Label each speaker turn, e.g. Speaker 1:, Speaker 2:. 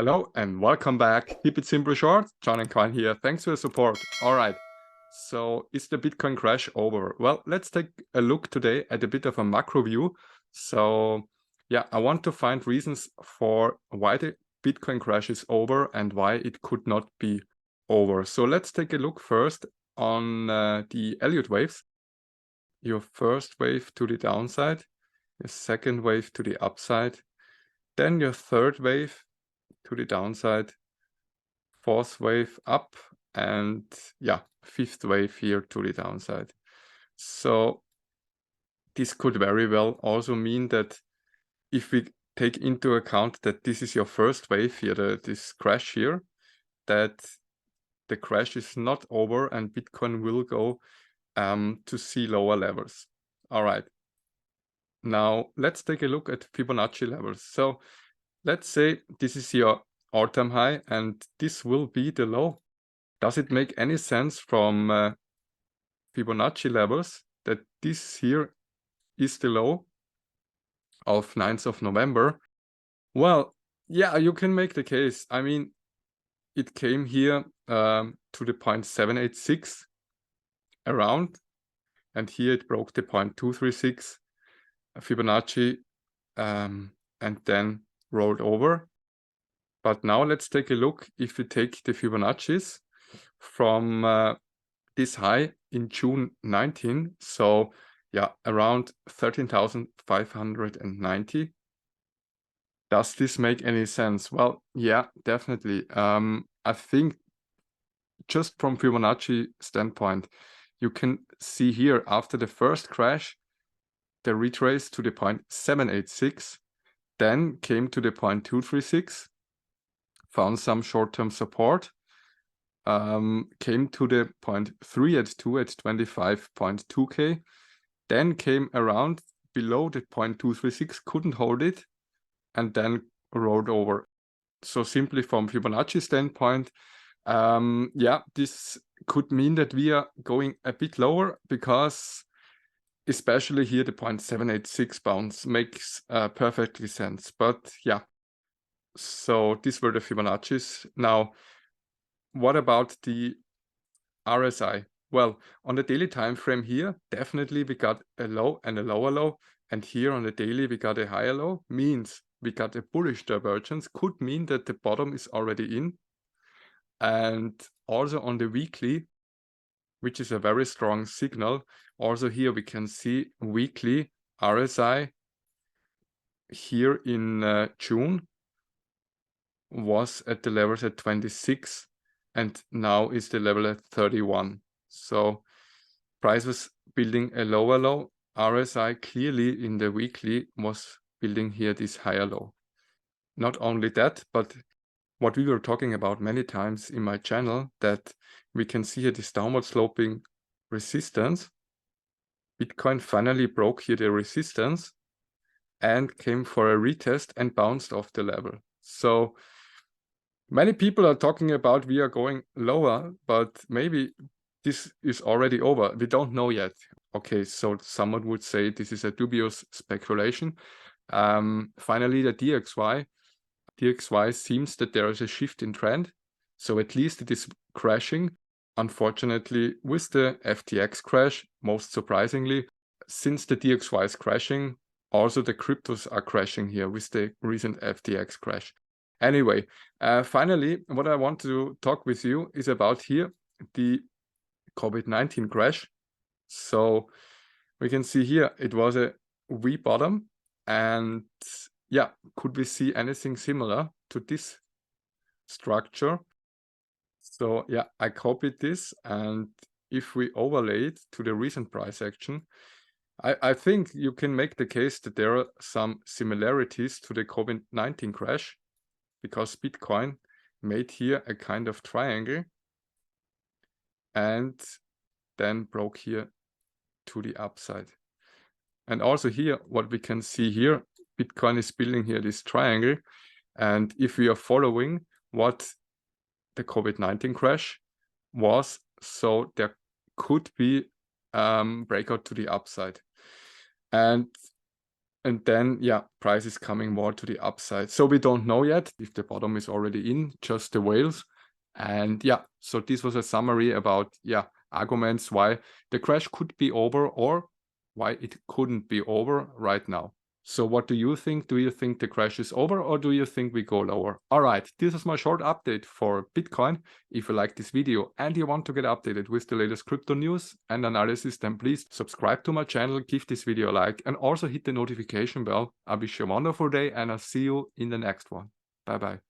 Speaker 1: Hello and welcome back. Keep it simple short. John and Coin here. Thanks for your support. All right. So is the Bitcoin crash over? Well, let's take a look today at a bit of a macro view. So yeah, I want to find reasons for why the Bitcoin crash is over and why it could not be over. So let's take a look first on the Elliot waves. Your first wave to the downside, your second wave to the upside, then your third wave to the downside, fourth wave up, and yeah, fifth wave here to the downside. So this could very well also mean that if we take into account that this is your first wave here, this crash here, that the crash is not over and Bitcoin will go to see lower levels. All right. Now let's take a look at Fibonacci levels. So let's say this is your all-time high and this will be the low. Does it make any sense from Fibonacci levels that this here is the low of 9th of November? Well, yeah, you can make the case. I mean, it came here to the 0.786 around, and here it broke the 0.236 Fibonacci and then rolled over. But now let's take a look if we take the Fibonaccis from this high in June 19. So yeah, around 13,590. Does this make any sense? Well, yeah, definitely. I think just from Fibonacci standpoint, you can see here after the first crash, the retrace to the 0.786, then came to the 0.236, found some short-term support, came to the 0.382 at 25.2K, then came around below the 0.236, couldn't hold it, and then rolled over. So simply from Fibonacci standpoint, yeah, this could mean that we are going a bit lower because especially here the 0.786 bounce makes perfectly sense. But yeah, so these were the Fibonaccis. Now, what about the RSI? Well, on the daily time frame here, definitely we got a low and a lower low. And here on the daily, we got a higher low, means we got a bullish divergence, could mean that the bottom is already in. And also on the weekly, which is a very strong signal, also here we can see weekly RSI here in June was at the levels at 26 and now is the level at 31. So price was building a lower low. RSI clearly in the weekly was building here this higher low. Not only that, but what we were talking about many times in my channel, that we can see here this downward sloping resistance. Bitcoin finally broke here the resistance and came for a retest and bounced off the level. So many people are talking about we are going lower, but maybe this is already over. We don't know yet. Okay, so someone would say this is a dubious speculation. Finally, the DXY seems that there is a shift in trend. So at least it is crashing. Unfortunately, with the FTX crash, most surprisingly, since the DXY is crashing, also the cryptos are crashing here with the recent FTX crash. Anyway, finally, what I want to talk with you is about here the COVID-19 crash. So we can see here it was a V-Bottom, and yeah, could we see anything similar to this structure? So yeah, I copied this, and if we overlay it to the recent price action, I think you can make the case that there are some similarities to the COVID-19 crash, because Bitcoin made here a kind of triangle and then broke here to the upside. And also here, what we can see here, Bitcoin is building here this triangle. And if we are following what the COVID-19 crash was, so there could be breakout to the upside. And And then, yeah, price is coming more to the upside. So we don't know yet if the bottom is already in, just the whales. And yeah, so this was a summary about, yeah, arguments why the crash could be over or why it couldn't be over right now. So what do you think? Do you think the crash is over or do you think we go lower? All right, this is my short update for Bitcoin. If you like this video and you want to get updated with the latest crypto news and analysis, then please subscribe to my channel, give this video a like, and also hit the notification bell. I wish you a wonderful day and I'll see you in the next one. Bye bye.